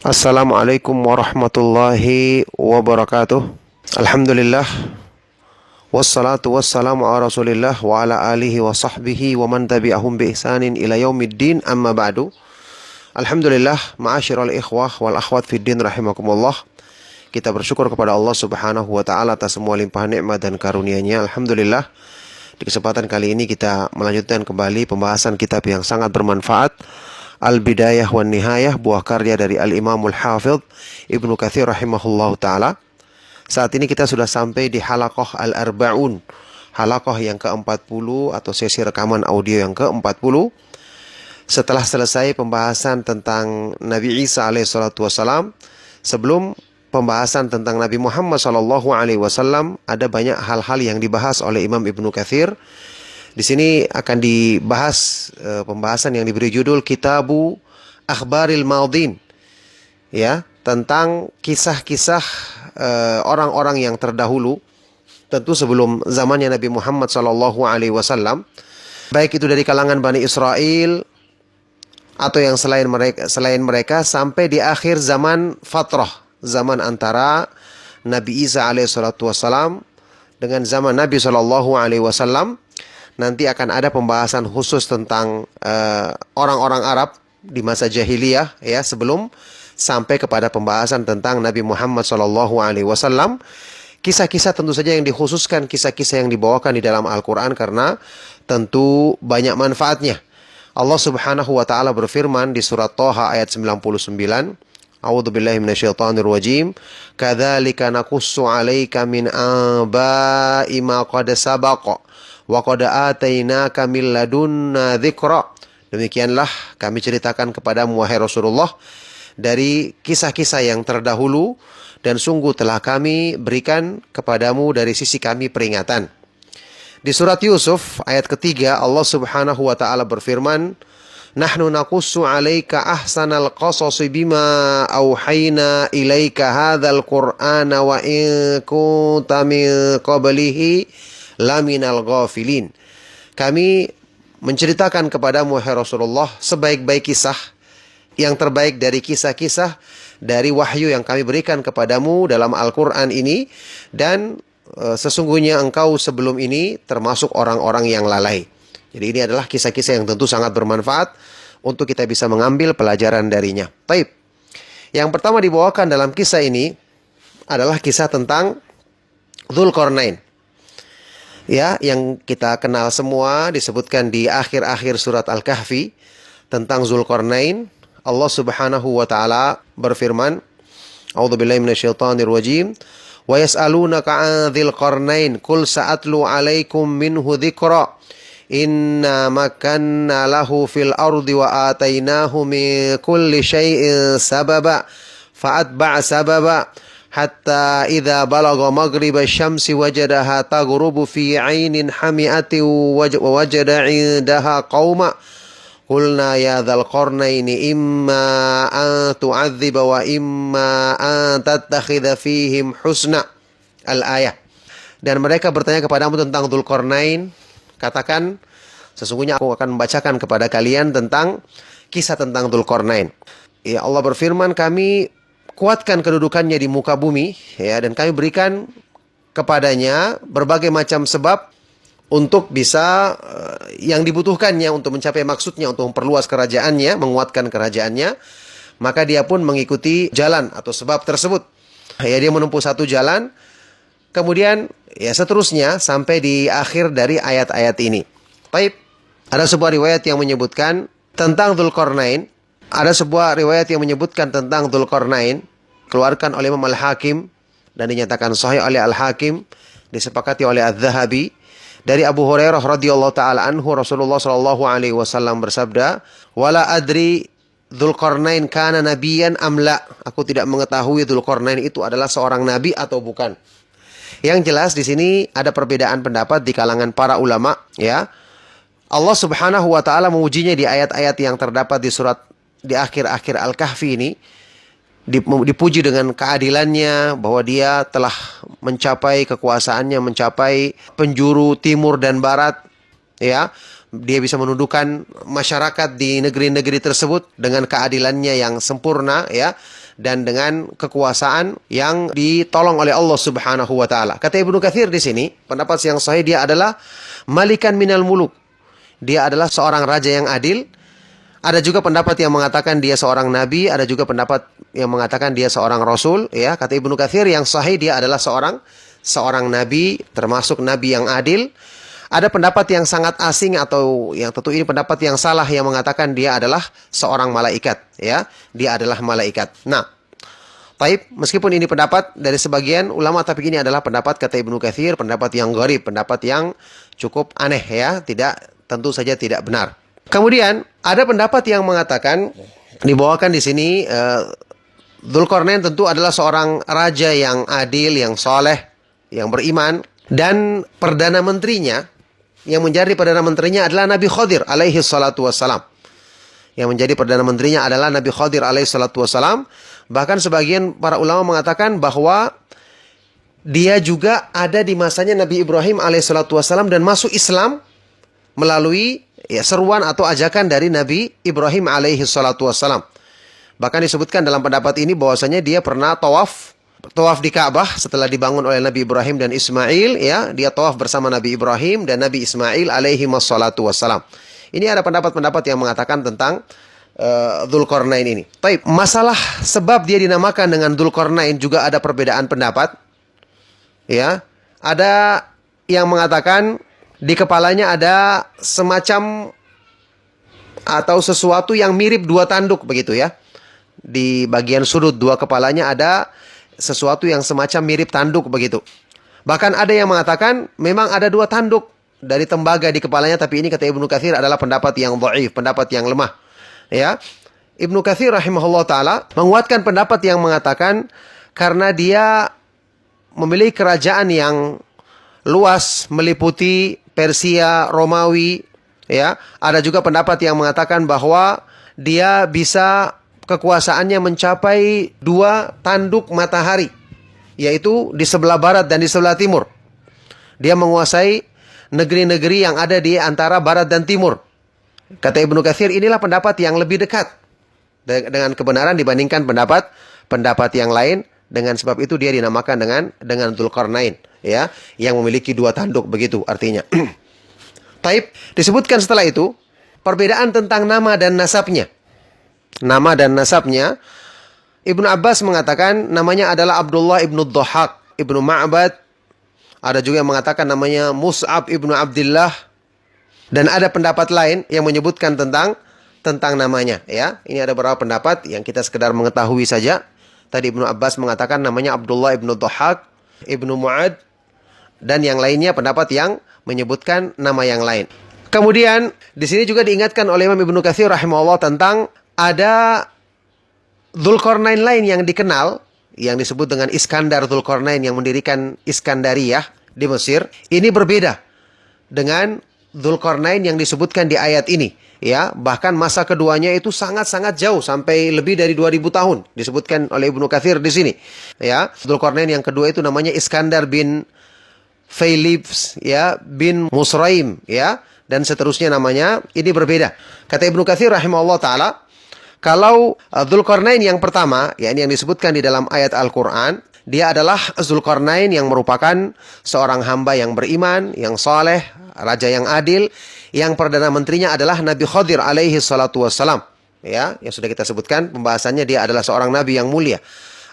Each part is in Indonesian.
Assalamualaikum warahmatullahi wabarakatuh. Alhamdulillah. Wassalatu wassalamu ala rasulillah wa ala alihi wa sahbihi wa man tabi'ahum bi ihsanin ila yaumiddin amma ba'du. Alhamdulillah, ma'asyiral ikhwah wal akhwat fid din rahimakumullah. Kita bersyukur kepada Allah Subhanahu wa taala atas semua limpahan nikmat dan karunia-Nya. Alhamdulillah. Di kesempatan kali ini kita melanjutkan kembali pembahasan kitab yang sangat bermanfaat, Al-Bidayah wan Nihayah, buah karya dari Al-Imamul Hafidh Ibnu Katsir rahimahullahu ta'ala. Saat ini kita sudah sampai di halaqah Al-Arba'un, halaqah yang ke-40 atau sesi rekaman audio yang ke-40. Setelah selesai pembahasan tentang Nabi Isa alaihissalatu wassalam, sebelum pembahasan tentang Nabi Muhammad sallallahu alaihi wasallam, ada banyak hal-hal yang dibahas oleh Imam Ibnu Katsir. Di sini akan dibahas pembahasan yang diberi judul Kitabu Akhbaril Madin, ya, tentang kisah-kisah orang-orang yang terdahulu, tentu sebelum zamannya Nabi Muhammad sallallahu alaihi wasallam, baik itu dari kalangan Bani Israel atau yang selain mereka sampai di akhir zaman fatrah, zaman antara Nabi Isa alaihissalatu wassalam dengan zaman Nabi sallallahu alaihi wasallam. Nanti akan ada pembahasan khusus tentang orang-orang Arab di masa jahiliyah, ya, sebelum sampai kepada pembahasan tentang Nabi Muhammad SAW. Kisah-kisah tentu saja yang dikhususkan, kisah-kisah yang dibawakan di dalam Al-Quran, karena tentu banyak manfaatnya. Allah Subhanahu wa ta'ala berfirman di surat Thaha ayat 99, A'udzubillahi minasyaitonir rajim. Kadzalika naqussu 'alaika min aba'i ma qad sabaqa wa qad atainaka min ladunna dzikra. Demikianlah kami ceritakan kepadamu wahai Rasulullah dari kisah-kisah yang terdahulu, dan sungguh telah kami berikan kepadamu dari sisi kami peringatan. Di surat Yusuf ayat ketiga, Allah Subhanahu wa taala berfirman, Nahnu naqussu 'alaika ahsanal qasasi bima auhayna ilaika hadzal qur'ana wa in kunta min qablihi laminal ghafilin. Kami menceritakan kepadamu wahai Rasulullah sebaik-baik kisah, yang terbaik dari kisah-kisah dari wahyu yang kami berikan kepadamu dalam Al-Quran ini, dan sesungguhnya engkau sebelum ini termasuk orang-orang yang lalai. Jadi ini adalah kisah-kisah yang tentu sangat bermanfaat untuk kita bisa mengambil pelajaran darinya. Baik. Yang pertama dibawakan dalam kisah ini adalah kisah tentang Dzulqarnain. Ya, yang kita kenal semua, disebutkan di akhir-akhir surat Al-Kahfi tentang Dzulqarnain. Allah Subhanahu wa taala berfirman, A'udzubillahi minasyaitonir rajim. Wa yas'alunaka 'an dzil qarnain qul sa'atlu 'alaikum minhu dzikra. Inna makanna lahu fil ardi wa atainahu min kulli syai'in sababa fa'atba'a sababa hatta idza balagha maghrib asy-syamsi wajadaha taghrubu fi 'ainin hami'atin wa wajada 'indaha qauma qulna ya dzal qarnaini imma an tu'adziba wa imma an tattakhidha fihim husna. Al-ayah. Dan mereka bertanya kepadamu tentang Dzulqarnain, katakan, sesungguhnya aku akan membacakan kepada kalian tentang kisah tentang Dzulqarnain. Ya, Allah berfirman, kami kuatkan kedudukannya di muka bumi, ya, dan kami berikan kepadanya berbagai macam sebab untuk bisa yang dibutuhkannya untuk mencapai maksudnya, untuk memperluas kerajaannya, menguatkan kerajaannya. Maka dia pun mengikuti jalan atau sebab tersebut. Ya, dia menempuh satu jalan, kemudian ya seterusnya sampai di akhir dari ayat-ayat ini. Baik, ada sebuah riwayat yang menyebutkan tentang Dzulqarnain. Ada sebuah riwayat yang menyebutkan tentang Dzulqarnain, keluarkan oleh Imam Al-Hakim dan dinyatakan sahih oleh Al-Hakim, disepakati oleh Adz-Dzahabi, dari Abu Hurairah radhiyallahu taala anhu, Rasulullah sallallahu alaihi wasallam bersabda, "Wala adri Dzulqarnain kana nabiyan am la." Aku tidak mengetahui Dzulqarnain itu adalah seorang nabi atau bukan. Yang jelas di sini ada perbedaan pendapat di kalangan para ulama, ya. Allah Subhanahu wa taala mengujinya di ayat-ayat yang terdapat di akhir-akhir Al-Kahfi ini, dipuji dengan keadilannya, bahwa dia telah mencapai kekuasaannya, mencapai penjuru timur dan barat, ya. Dia bisa menundukkan masyarakat di negeri-negeri tersebut dengan keadilannya yang sempurna, ya. dan dengan kekuasaan yang ditolong oleh Allah Subhanahu wa taala. Kata Ibnu Katsir di sini, pendapat yang sahih dia adalah malikan minal muluk. Dia adalah seorang raja yang adil. Ada juga pendapat yang mengatakan dia seorang nabi, ada juga pendapat yang mengatakan dia seorang rasul, ya. Kata Ibnu Katsir yang sahih dia adalah seorang nabi, termasuk nabi yang adil. Ada pendapat yang sangat asing atau yang tentu ini pendapat yang salah yang mengatakan dia adalah seorang malaikat, ya. Dia adalah malaikat. Nah, taib, meskipun ini pendapat dari sebagian ulama, tapi ini adalah pendapat kata Ibnu Katsir, pendapat yang gharib, pendapat yang cukup aneh, ya. Tentu saja tidak benar. Kemudian ada pendapat yang mengatakan dibawakan di sini Dzulqarnain tentu adalah seorang raja yang adil, yang soleh, yang beriman, dan perdana menterinya yang menjadi perdana menterinya adalah Nabi Khadir alaihi salatu wassalam. Yang menjadi perdana menterinya adalah Nabi Khadir alaihi salatu wassalam. Bahkan sebagian para ulama mengatakan bahwa dia juga ada di masanya Nabi Ibrahim alaihi salatu wassalam dan masuk Islam melalui seruan atau ajakan dari Nabi Ibrahim alaihi salatu wassalam. Bahkan disebutkan dalam pendapat ini bahwasanya dia pernah tawaf di Ka'bah setelah dibangun oleh Nabi Ibrahim dan Ismail, ya. Dia tawaf bersama Nabi Ibrahim dan Nabi Ismail alaihi wassalatu wassalam. Ini ada pendapat-pendapat yang mengatakan tentang Dzulqarnain ini. Taib, masalah sebab dia dinamakan dengan Dzulqarnain juga ada perbedaan pendapat. Ya. Ada yang mengatakan di kepalanya ada semacam atau sesuatu yang mirip dua tanduk begitu, ya. Di bagian sudut dua kepalanya ada sesuatu yang semacam mirip tanduk begitu. Bahkan ada yang mengatakan memang ada dua tanduk dari tembaga di kepalanya, tapi ini kata Ibnu Katsir adalah pendapat yang dhaif, pendapat yang lemah. Ya. Ibnu Katsir rahimahullah taala menguatkan pendapat yang mengatakan karena dia memiliki kerajaan yang luas meliputi Persia, Romawi, ya. Ada juga pendapat yang mengatakan bahwa dia bisa kekuasaannya mencapai dua tanduk matahari, yaitu di sebelah barat dan di sebelah timur. Dia menguasai negeri-negeri yang ada di antara barat dan timur. Kata Ibnu Katsir, inilah pendapat yang lebih dekat dengan kebenaran dibandingkan pendapat yang lain. Dengan sebab itu dia dinamakan dengan Dzulqarnain, ya, yang memiliki dua tanduk begitu artinya. Taib, disebutkan setelah itu perbedaan tentang nama dan nasabnya. Nama dan nasabnya, Ibnu Abbas mengatakan namanya adalah Abdullah ibnu Dhahak ibnu Ma'bad. Ada juga yang mengatakan namanya Mus'ab ibnu Abdillah. Dan ada pendapat lain yang menyebutkan tentang namanya, ya. Ini ada beberapa pendapat yang kita sekedar mengetahui saja. Tadi Ibnu Abbas mengatakan namanya Abdullah ibnu Dhahak ibnu Mu'ad, dan yang lainnya pendapat yang menyebutkan nama yang lain. Kemudian di sini juga diingatkan oleh Imam Ibnu Katsir rahimahullah tentang ada Dzulqarnain lain yang dikenal, yang disebut dengan Iskandar Dzulqarnain yang mendirikan Iskandariyah di Mesir. Ini berbeda dengan Dzulqarnain yang disebutkan di ayat ini, ya. Bahkan masa keduanya itu sangat-sangat jauh, sampai lebih dari 2000 tahun disebutkan oleh Ibnu Katsir di sini, ya. Dzulqarnain yang kedua itu namanya Iskandar bin Failibs, ya, bin Musraim, ya, dan seterusnya namanya. Ini berbeda. Kata Ibnu Katsir rahimahullah taala, kalau Dzulqarnain yang pertama, ya, ini yang disebutkan di dalam ayat Al-Quran, dia adalah Dzulqarnain yang merupakan seorang hamba yang beriman, yang soleh, raja yang adil, yang perdana menterinya adalah Nabi Khadir alaihi salatu wassalam, ya, yang sudah kita sebutkan pembahasannya, dia adalah seorang nabi yang mulia.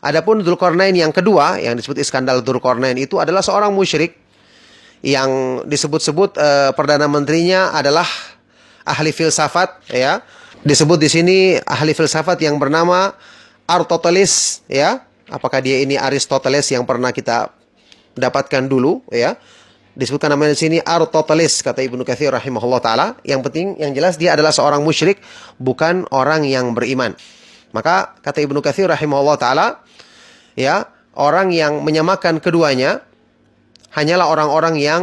Adapun Dzulqarnain yang kedua, yang disebut Iskandar Dzulqarnain itu adalah seorang musyrik, yang disebut-sebut perdana menterinya adalah ahli filsafat, ya. Disebut di sini ahli filsafat yang bernama Aristoteles, ya. Apakah dia ini Aristoteles yang pernah kita dapatkan dulu, ya? Disebutkan namanya di sini Aristoteles, kata Ibnu Katsir rahimahullah taala. Yang penting, yang jelas dia adalah seorang musyrik, bukan orang yang beriman. Maka kata Ibnu Katsir rahimahullah taala, ya, orang yang menyamakan keduanya hanyalah orang-orang yang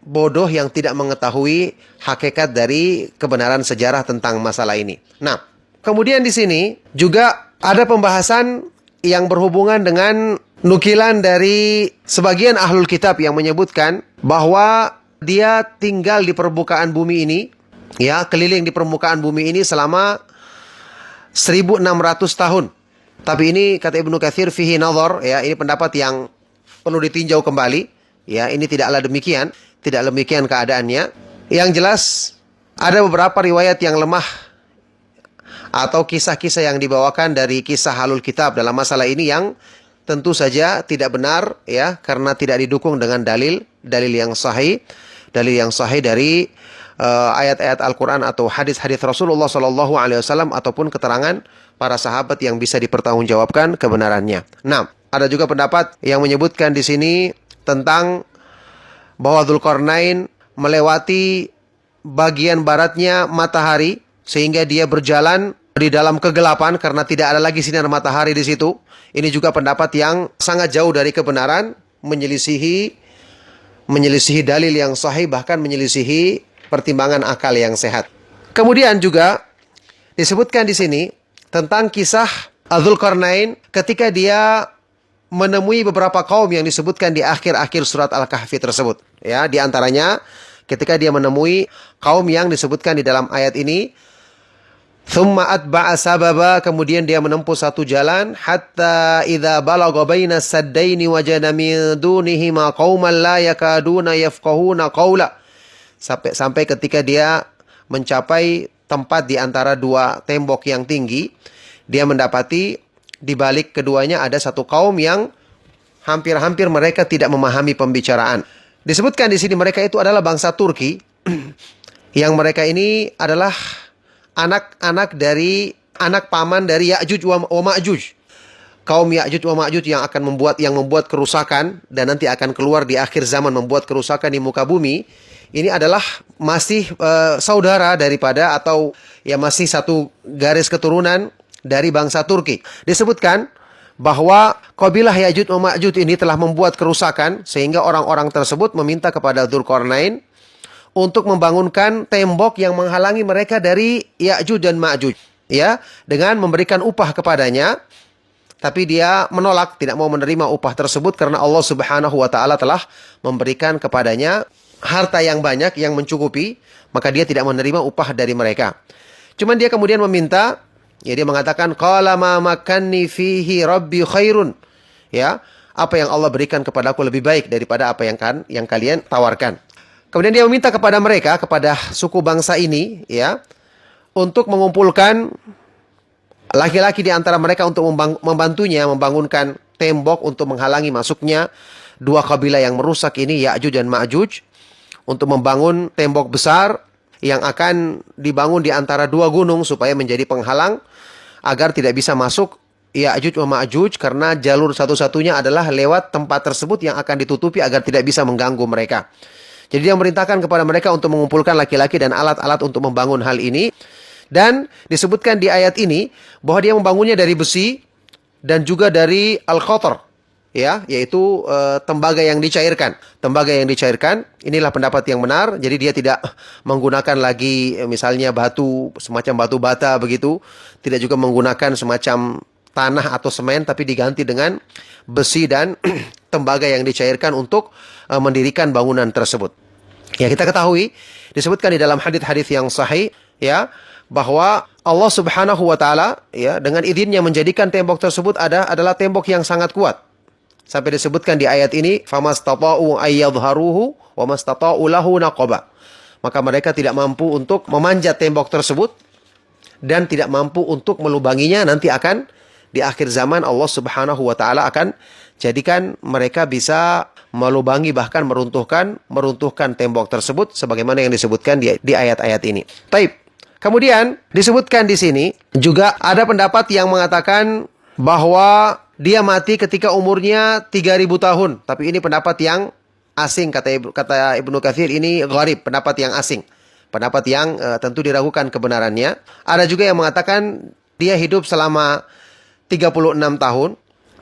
bodoh, yang tidak mengetahui hakikat dari kebenaran sejarah tentang masalah ini. Nah, kemudian di sini juga ada pembahasan yang berhubungan dengan nukilan dari sebagian ahlul kitab yang menyebutkan bahwa dia tinggal di permukaan bumi ini, ya, keliling di permukaan bumi ini selama 1600 tahun. Tapi ini kata Ibnu Katsir fihi nazar, ya, ini pendapat yang perlu ditinjau kembali. Ya, ini tidaklah demikian, tidak demikian keadaannya. Yang jelas ada beberapa riwayat yang lemah atau kisah-kisah yang dibawakan dari kisah Ahlul Kitab dalam masalah ini yang tentu saja tidak benar, ya, karena tidak didukung dengan dalil yang sahih dari ayat-ayat Al-Quran atau hadis-hadis Rasulullah SAW ataupun keterangan para sahabat yang bisa dipertanggungjawabkan kebenarannya. Nah, ada juga pendapat yang menyebutkan di sini tentang bahwa Dzulqarnain melewati bagian baratnya matahari sehingga dia berjalan di dalam kegelapan karena tidak ada lagi sinar matahari di situ. Ini juga pendapat yang sangat jauh dari kebenaran, menyelisihi dalil yang sahih, bahkan menyelisihi pertimbangan akal yang sehat. Kemudian juga disebutkan di sini tentang kisah Dzulqarnain ketika dia menemui beberapa kaum yang disebutkan di akhir-akhir surat Al-Kahfi tersebut. Ya, di antaranya ketika dia menemui kaum yang disebutkan di dalam ayat ini, thumma atba'a sababa, kemudian dia menempuh satu jalan, hatta idza balagha baina saddaini wajada min dunihima qauman la yakaduna yafqahuna qawla. Sampai ketika dia mencapai tempat di antara dua tembok yang tinggi, dia mendapati di balik keduanya ada satu kaum yang hampir-hampir mereka tidak memahami pembicaraan. Disebutkan di sini mereka itu adalah bangsa Turki, yang mereka ini adalah anak paman dari Ya'juj wa Ma'juj. Kaum Ya'juj wa Ma'juj yang membuat kerusakan dan nanti akan keluar di akhir zaman membuat kerusakan di muka bumi. Ini adalah masih saudara daripada atau ya masih satu garis keturunan dari bangsa Turki. Disebutkan bahwa kabilah Ya'juj wa Ma'juj ini telah membuat kerusakan sehingga orang-orang tersebut meminta kepada Dzulqarnain untuk membangunkan tembok yang menghalangi mereka dari Ya'juj dan Ma'juj, ya, dengan memberikan upah kepadanya. Tapi dia menolak, tidak mau menerima upah tersebut karena Allah Subhanahu wa taala telah memberikan kepadanya harta yang banyak yang mencukupi, maka dia tidak menerima upah dari mereka. Cuman dia kemudian meminta, ya, dia mengatakan qala ma makanni fihi rabbi khairun. Ya, apa yang Allah berikan kepadaku lebih baik daripada apa yang kalian tawarkan. Kemudian dia meminta kepada mereka, kepada suku bangsa ini, ya, untuk mengumpulkan laki-laki di antara mereka untuk membantunya membangunkan tembok untuk menghalangi masuknya dua kabilah yang merusak ini, Ya'juj dan Ma'juj, untuk membangun tembok besar yang akan dibangun di antara dua gunung supaya menjadi penghalang agar tidak bisa masuk Ya'juj wa Ma'juj, karena jalur satu-satunya adalah lewat tempat tersebut yang akan ditutupi agar tidak bisa mengganggu mereka. Jadi dia memerintahkan kepada mereka untuk mengumpulkan laki-laki dan alat-alat untuk membangun hal ini. Dan disebutkan di ayat ini bahwa dia membangunnya dari besi dan juga dari al-khotor, ya, yaitu tembaga yang dicairkan. Tembaga yang dicairkan, inilah pendapat yang benar. Jadi dia tidak menggunakan lagi misalnya batu, semacam batu bata begitu. Tidak juga menggunakan semacam tanah atau semen, tapi diganti dengan besi dan tembaga yang dicairkan untuk mendirikan bangunan tersebut. Ya, kita ketahui disebutkan di dalam hadis-hadis yang sahih, ya, bahwa Allah Subhanahu wa taala, ya, dengan izinnya menjadikan tembok tersebut adalah tembok yang sangat kuat. Sampai disebutkan di ayat ini, famastata'u ayyadhharuhu wa mastata'u lahu naqaba. Maka mereka tidak mampu untuk memanjat tembok tersebut dan tidak mampu untuk melubanginya. Nanti akan di akhir zaman Allah Subhanahu wa taala akan jadikan mereka bisa melubangi, bahkan meruntuhkan tembok tersebut sebagaimana yang disebutkan di ayat-ayat ini. Taib. Kemudian disebutkan di sini juga ada pendapat yang mengatakan bahwa dia mati ketika umurnya 3.000 tahun. Tapi ini pendapat yang asing, kata Ibnu Katsir, ini gharib, pendapat yang asing. Pendapat yang tentu diragukan kebenarannya. Ada juga yang mengatakan dia hidup selama 36 tahun.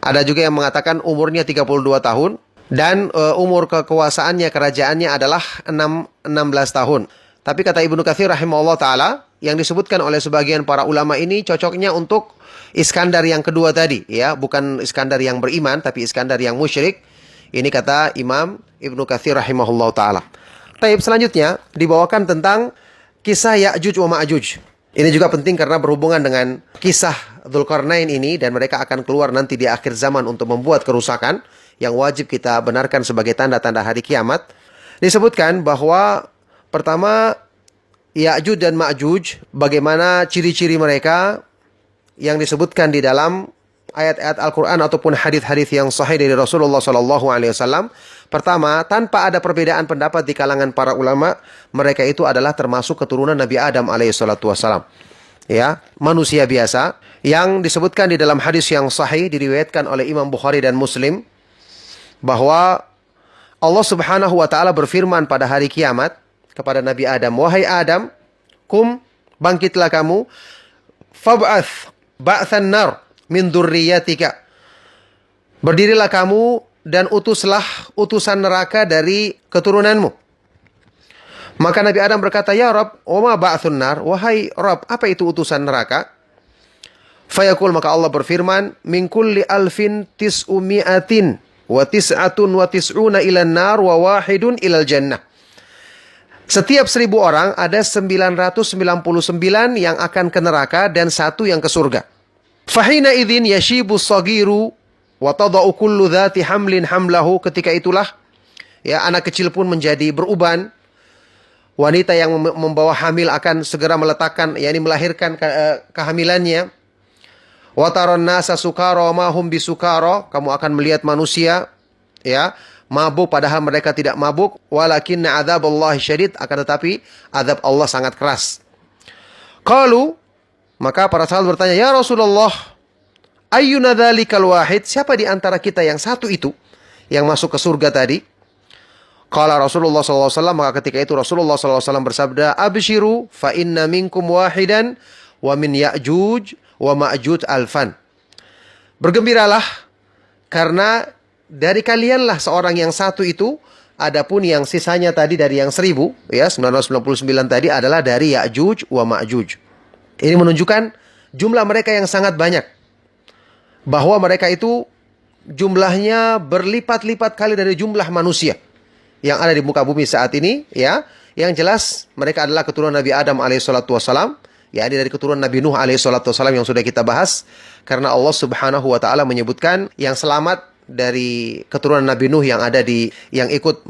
Ada juga yang mengatakan umurnya 32 tahun. Dan umur kekuasaannya, kerajaannya adalah 16 tahun. Tapi kata Ibnu Katsir rahimahullah ta'ala, yang disebutkan oleh sebagian para ulama ini cocoknya untuk Iskandar yang kedua tadi, ya, bukan Iskandar yang beriman, tapi Iskandar yang musyrik. Ini kata Imam Ibnu Katsir rahimahullah ta'ala. Taib, selanjutnya dibawakan tentang kisah Ya'juj wa Ma'juj. Ini juga penting karena berhubungan dengan kisah Dzulqarnain ini, dan mereka akan keluar nanti di akhir zaman untuk membuat kerusakan yang wajib kita benarkan sebagai tanda-tanda hari kiamat. Disebutkan bahwa pertama Ya'juj dan Ma'juj, bagaimana ciri-ciri mereka yang disebutkan di dalam ayat-ayat Al-Quran ataupun hadis-hadis yang sahih dari Rasulullah SAW. Pertama, tanpa ada perbedaan pendapat di kalangan para ulama, mereka itu adalah termasuk keturunan Nabi Adam alaihissalam. Ya, manusia biasa yang disebutkan di dalam hadis yang sahih diriwayatkan oleh Imam Bukhari dan Muslim bahwa Allah Subhanahu wa taala berfirman pada hari kiamat kepada Nabi Adam, "Wahai Adam, bangkitlah kamu, fab'ath ba'than nar min dzurriyyatika." Berdirilah kamu dan utuslah utusan neraka dari keturunanmu. Maka Nabi Adam berkata, "Ya Rabb, wa ma ba'thun nar?" Wahai Rabb, apa itu utusan neraka? Fayaqul, maka Allah berfirman, "Min kulli alfin tis'umi'atin wa tis'atun wa tis'una ilan nar wa wahidun ilal jannah." Setiap 1000 orang ada 999 yang akan ke neraka dan 1 yang ke surga. Fahina idzin yashibu sagiru wa tada'u kullu dzati hamlin hamlahu. Ketika itulah ya anak kecil pun menjadi beruban. Wanita yang membawa hamil akan segera meletakkan, yakni melahirkan kehamilannya. Wa taron nasa sukara ma hum bisukara. Kamu akan melihat manusia ya mabuk padahal mereka tidak mabuk. Walakinna adzaballahi syadid, akan tetapi azab Allah sangat keras. Qalu, maka para sahabat bertanya, "Ya Rasulullah, ayyuna dzalikal wahid?" Siapa di antara kita yang satu itu yang masuk ke surga tadi? Qala Rasulullah SAW, maka ketika itu Rasulullah SAW bersabda, "Abshiru fa inna minkum wahidan wa min Ya'juj wa Ma'juj alfan." Bergembiralah karena dari kalianlah seorang yang satu itu, adapun yang sisanya tadi dari yang 1000 ya 999 tadi adalah dari Ya'juj wa Ma'juj. Ini menunjukkan jumlah mereka yang sangat banyak, bahwa mereka itu jumlahnya berlipat-lipat kali dari jumlah manusia yang ada di muka bumi saat ini ya. Yang jelas mereka adalah keturunan Nabi Adam alaihissalam, yakni dari keturunan Nabi Nuh alaihissalam yang sudah kita bahas, karena Allah Subhanahu wa taala menyebutkan yang selamat dari keturunan Nabi Nuh yang ada yang ikut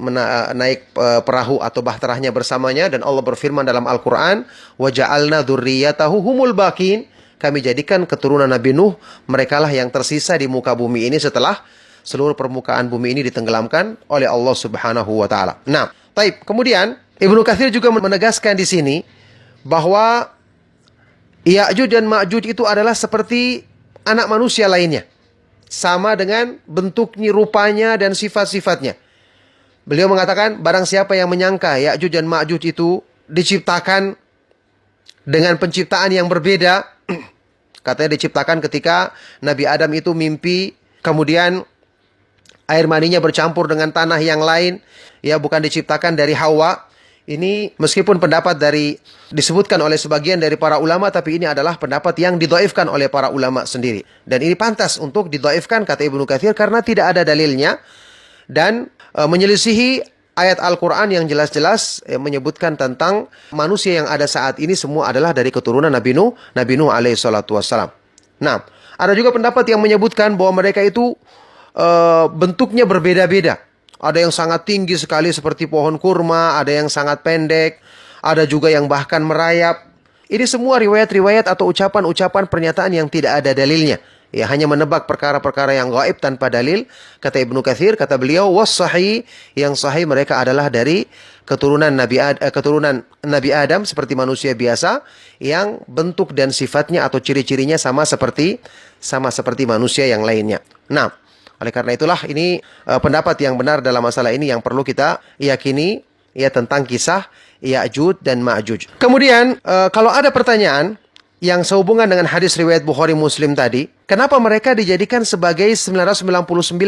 naik perahu atau bahterahnya bersamanya, dan Allah berfirman dalam Al-Qur'an, "Wa ja'alna dzurriyyatahu humul baqin." Kami jadikan keturunan Nabi Nuh merekalah yang tersisa di muka bumi ini setelah seluruh permukaan bumi ini ditenggelamkan oleh Allah Subhanahu wa taala. Nah, baik. Kemudian Ibnu Katsir juga menegaskan di sini bahwa Ya'juj dan Ma'juj itu adalah seperti anak manusia lainnya. Sama dengan bentuknya, rupanya, dan sifat-sifatnya. Beliau mengatakan, barang siapa yang menyangka Ya'juj dan Ma'juj itu diciptakan dengan penciptaan yang berbeda, katanya diciptakan ketika Nabi Adam itu mimpi, kemudian air maninya bercampur dengan tanah yang lain, ya bukan diciptakan dari Hawa. Ini meskipun pendapat disebutkan oleh sebagian dari para ulama, tapi ini adalah pendapat yang didhaifkan oleh para ulama sendiri. Dan ini pantas untuk didhaifkan, kata Ibnu Katsir, karena tidak ada dalilnya dan menyelisihi ayat Al-Quran yang jelas-jelas menyebutkan tentang manusia yang ada saat ini semua adalah dari keturunan Nabi Nuh alaihissalatu wassalam. Nah, ada juga pendapat yang menyebutkan bahwa mereka itu bentuknya berbeda-beda. Ada yang sangat tinggi sekali seperti pohon kurma, ada yang sangat pendek, ada juga yang bahkan merayap. Ini semua riwayat-riwayat atau ucapan-ucapan pernyataan yang tidak ada dalilnya. Ya, hanya menebak perkara-perkara yang gaib tanpa dalil. Kata Ibnu Katsir, kata beliau, was-sahih, yang sahih mereka adalah dari keturunan Nabi Adam seperti manusia biasa, yang bentuk dan sifatnya atau ciri-cirinya sama seperti manusia yang lainnya. Nah, oleh karena itulah ini pendapat yang benar dalam masalah ini yang perlu kita yakini ya tentang kisah Ya'juj dan Ma'juj. Kemudian kalau ada pertanyaan yang sehubungan dengan hadis riwayat Bukhari Muslim tadi, kenapa mereka dijadikan sebagai 999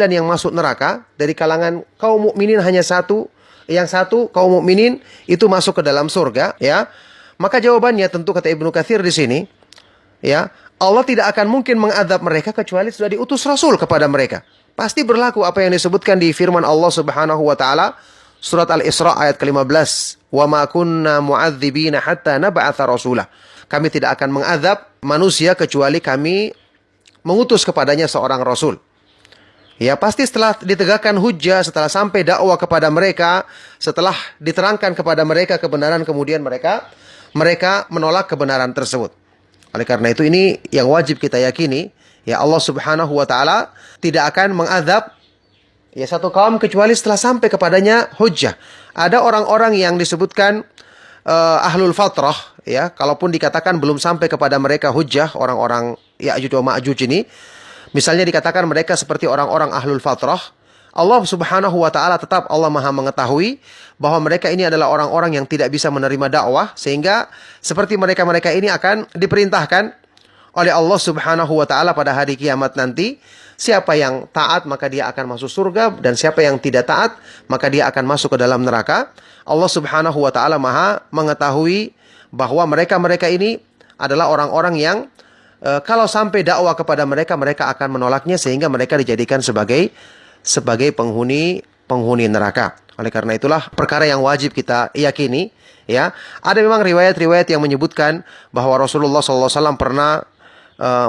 yang masuk neraka dari kalangan kaum mukminin hanya satu, yang satu kaum mukminin itu masuk ke dalam surga ya? Maka jawabannya tentu kata Ibnu Katsir di sini ya, Allah tidak akan mungkin mengadab mereka kecuali sudah diutus Rasul kepada mereka. Pasti berlaku apa yang disebutkan di firman Allah Subhanahu wa taala surat Al-Isra ayat ke-15, "Wa ma kunna mu'adzibina hatta nab'atsa rasulah." Kami tidak akan mengadab manusia kecuali kami mengutus kepadanya seorang rasul. Ya, pasti setelah ditegakkan hujjah, setelah sampai dakwah kepada mereka, setelah diterangkan kepada mereka kebenaran, kemudian mereka menolak kebenaran tersebut. Oleh karena itu ini yang wajib kita yakini, ya Allah Subhanahu wa taala tidak akan mengadab ya satu kaum kecuali setelah sampai kepadanya hujjah. Ada orang-orang yang disebutkan ahlul fatrah, ya, kalaupun dikatakan belum sampai kepada mereka hujjah, orang-orang Ya'juj wa Ma'juj ini, misalnya dikatakan mereka seperti orang-orang ahlul fatrah, Allah Subhanahu wa taala tetap Allah Maha mengetahui bahwa mereka ini adalah orang-orang yang tidak bisa menerima dakwah, sehingga seperti mereka-mereka ini akan diperintahkan oleh Allah Subhanahu wa taala pada hari kiamat nanti, siapa yang taat maka dia akan masuk surga, dan siapa yang tidak taat maka dia akan masuk ke dalam neraka. Allah Subhanahu wa taala Maha mengetahui bahwa mereka-mereka ini adalah orang-orang yang kalau sampai dakwah kepada mereka, mereka akan menolaknya sehingga mereka dijadikan sebagai penghuni neraka. Oleh karena itulah perkara yang wajib kita yakini, ya. Ada memang riwayat-riwayat yang menyebutkan bahwa Rasulullah SAW pernah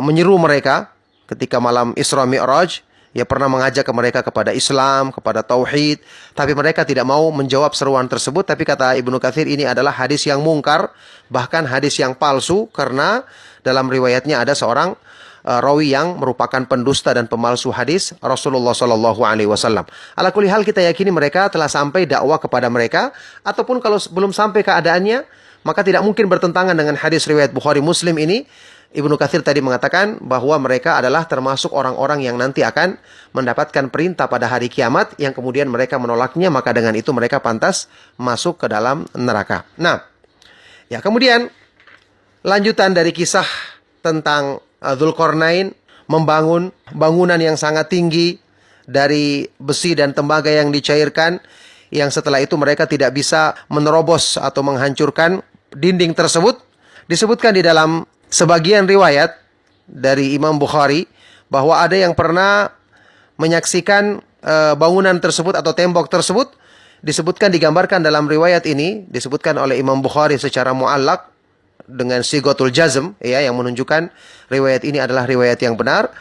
menyeru mereka ketika malam Isra Mi'raj, ya, pernah mengajak mereka kepada Islam, kepada tauhid, tapi mereka tidak mau menjawab seruan tersebut. Tapi kata Ibnu Katsir, ini adalah hadis yang mungkar, bahkan hadis yang palsu, karena dalam riwayatnya ada seorang rawi yang merupakan pendusta dan pemalsu hadis Rasulullah Shallallahu Alaihi Wasallam. Ala kulli hal kita yakini mereka telah sampai dakwah kepada mereka, ataupun kalau belum sampai keadaannya, maka tidak mungkin bertentangan dengan hadis riwayat Bukhari Muslim ini. Ibnu Katsir tadi mengatakan bahwa mereka adalah termasuk orang-orang yang nanti akan mendapatkan perintah pada hari kiamat, yang kemudian mereka menolaknya, maka dengan itu mereka pantas masuk ke dalam neraka. Nah, ya, kemudian lanjutan dari kisah tentang Dzulqarnain membangun bangunan yang sangat tinggi dari besi dan tembaga yang dicairkan, yang setelah itu mereka tidak bisa menerobos atau menghancurkan dinding tersebut. Disebutkan di dalam sebagian riwayat dari Imam Bukhari bahwa ada yang pernah menyaksikan bangunan tersebut atau tembok tersebut. Disebutkan, digambarkan dalam riwayat ini, disebutkan oleh Imam Bukhari secara mu'allaq dengan sigatul jazm, ya, yang menunjukkan riwayat ini adalah riwayat yang benar.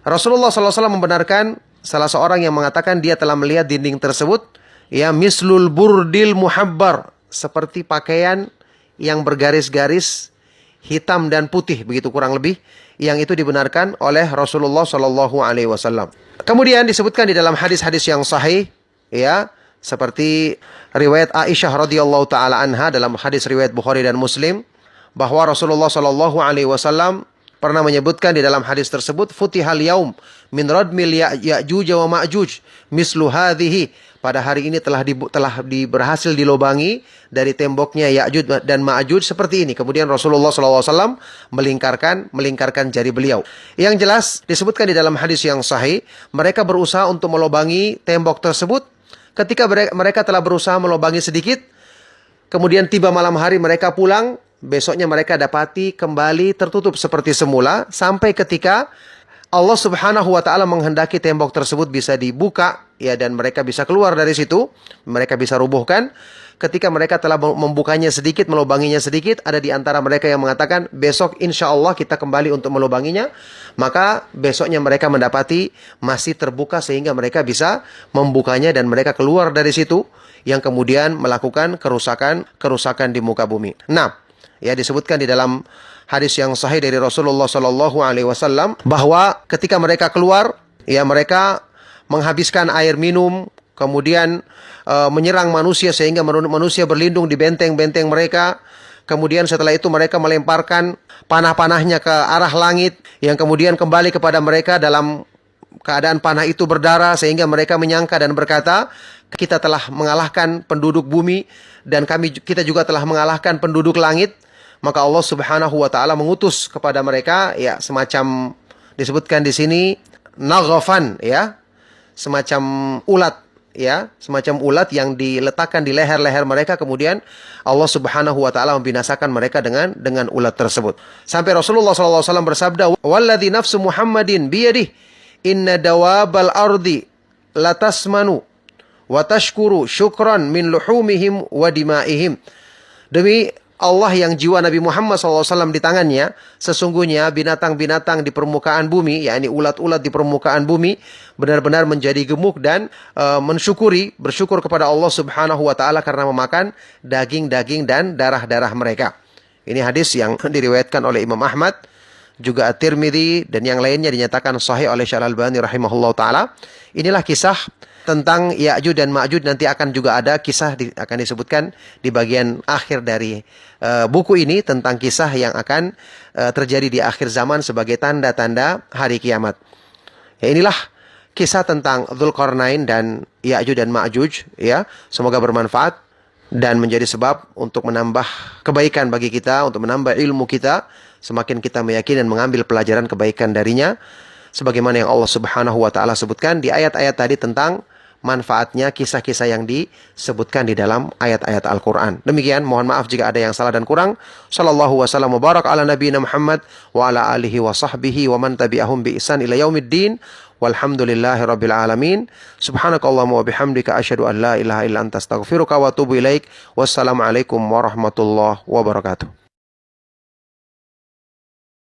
Rasulullah SAW membenarkan salah seorang yang mengatakan dia telah melihat dinding tersebut, ya, mislul burdil muhabbar, seperti pakaian yang bergaris-garis hitam dan putih, begitu kurang lebih, yang itu dibenarkan oleh Rasulullah Shallallahu Alaihi Wasallam. Kemudian disebutkan di dalam hadis-hadis yang sahih, ya, seperti riwayat Aisyah radhiyallahu taala anha dalam hadis riwayat Bukhari dan Muslim, bahwa Rasulullah Shallallahu Alaihi Wasallam pernah menyebutkan di dalam hadis tersebut, futihal yaum min radmil Ya'juj wa Ma'juj mislu hadhihi, pada hari ini telah berhasil dilobangi dari temboknya Ya'juj dan Ma'juj seperti ini. Kemudian Rasulullah SAW melingkarkan jari beliau. Yang jelas disebutkan di dalam hadis yang sahih, mereka berusaha untuk melobangi tembok tersebut. Ketika mereka telah berusaha melobangi sedikit, kemudian tiba malam hari mereka pulang, besoknya mereka dapati kembali tertutup seperti semula, sampai ketika Allah Subhanahu wa taala menghendaki tembok tersebut bisa dibuka, ya, dan mereka bisa keluar dari situ, mereka bisa rubuhkan. Ketika mereka telah membukanya sedikit, melubanginya sedikit, ada di antara mereka yang mengatakan, besok insya Allah kita kembali untuk melubanginya. Maka besoknya mereka mendapati masih terbuka sehingga mereka bisa membukanya dan mereka keluar dari situ, yang kemudian melakukan kerusakan di muka bumi. Nah, ya, disebutkan di dalam hadis yang sahih dari Rasulullah Shallallahu Alaihi Wasallam bahwa ketika mereka keluar, ya, mereka menghabiskan air minum, kemudian menyerang manusia sehingga manusia berlindung di benteng-benteng mereka. Kemudian setelah itu mereka melemparkan panah-panahnya ke arah langit, yang kemudian kembali kepada mereka dalam keadaan panah itu berdarah, sehingga mereka menyangka dan berkata, kita telah mengalahkan penduduk bumi dan kita juga telah mengalahkan penduduk langit. Maka Allah Subhanahu wa taala mengutus kepada mereka, ya, semacam disebutkan di sini naghafan, ya, semacam ulat, ya, semacam ulat yang diletakkan di leher-leher mereka. Kemudian Allah Subhanahu wa taala membinasakan mereka dengan ulat tersebut. Sampai Rasulullah SAW bersabda, "Walladzi nafsu Muhammadin biyadihi inna dawabal ardi latasmanu wa tashkuru syukran min luhumihim wa dimaihim." Demi Allah yang jiwa Nabi Muhammad SAW di tangannya, sesungguhnya binatang-binatang di permukaan bumi, yakni ulat-ulat di permukaan bumi, benar-benar menjadi gemuk dan bersyukur kepada Allah Subhanahu wa Ta'ala karena memakan daging-daging dan darah-darah mereka. Ini hadis yang diriwayatkan oleh Imam Ahmad, juga At-Tirmidzi, dan yang lainnya dinyatakan sahih oleh Syekh Al-Albani rahimahullah ta'ala. Inilah kisah tentang Ya'juj dan Ma'juj. Nanti akan juga ada kisah akan disebutkan di bagian akhir dari buku ini, tentang kisah yang akan terjadi di akhir zaman sebagai tanda-tanda hari kiamat. Ya, inilah kisah tentang Dzulqarnain dan Ya'juj dan Ma'juj, ya. Semoga bermanfaat dan menjadi sebab untuk menambah kebaikan bagi kita, untuk menambah ilmu kita. Semakin kita meyakini dan mengambil pelajaran kebaikan darinya, sebagaimana yang Allah Subhanahu wa Ta'ala sebutkan di ayat-ayat tadi tentang manfaatnya kisah-kisah yang disebutkan di dalam ayat-ayat Al-Quran. Demikian, mohon maaf jika ada yang salah dan kurang. Sallallahu wasallam wa barak ala nabiyina Muhammad wa ala alihi wa sahbihi wa man tabi'ahum bi ihsan ila yaumiddin. Walhamdulillahi rabbil alamin. Subhanakallahumma wa bihamdika asyhadu an la ilaha illa anta astaghfiruka wa atubu ilaik. Wassalamualaikum warahmatullahi wabarakatuh.